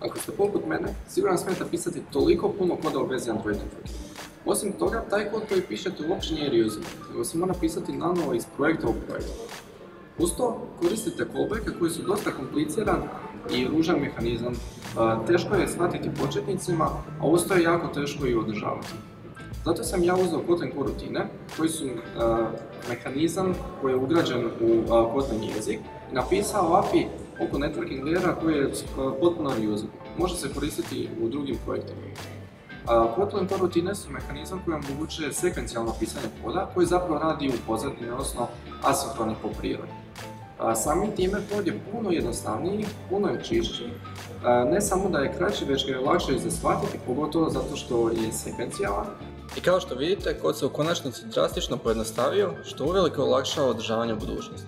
Ako ste poput mene, sigurno smeta pisati toliko puno koda u vezi Android utrke. Osim toga, taj kod koji pišete uopće nije reusable, nego se mora pisati nanovo iz projekta u projekt. Uz to koristite callbacke koji su dosta kompliciran i ružan mehanizam, teško je shvatiti početnicima, a uz to je jako teško i održavati. Zato sam ja uzeo Kotlin korutine, koji su mehanizam koji je ugrađen u Kotlin jezik i napisao API oko networking layera koji je potpuno reusable. Može se koristiti u drugim projektima. Kotlin korutine su mehanizam koji omogućuje sekvencijalno pisanje koda koji zapravo radi u pozadini, odnosno asinhroni po prirodi. Samim time kod je puno jednostavniji, puno je čišći, ne samo da je kraći, već ga je lakše za shvatiti, pogotovo zato što je sekvencijalan. I kao što vidite, kod se u konačnici drastično pojednostavio, što uvelike olakšava održavanje u budućnosti.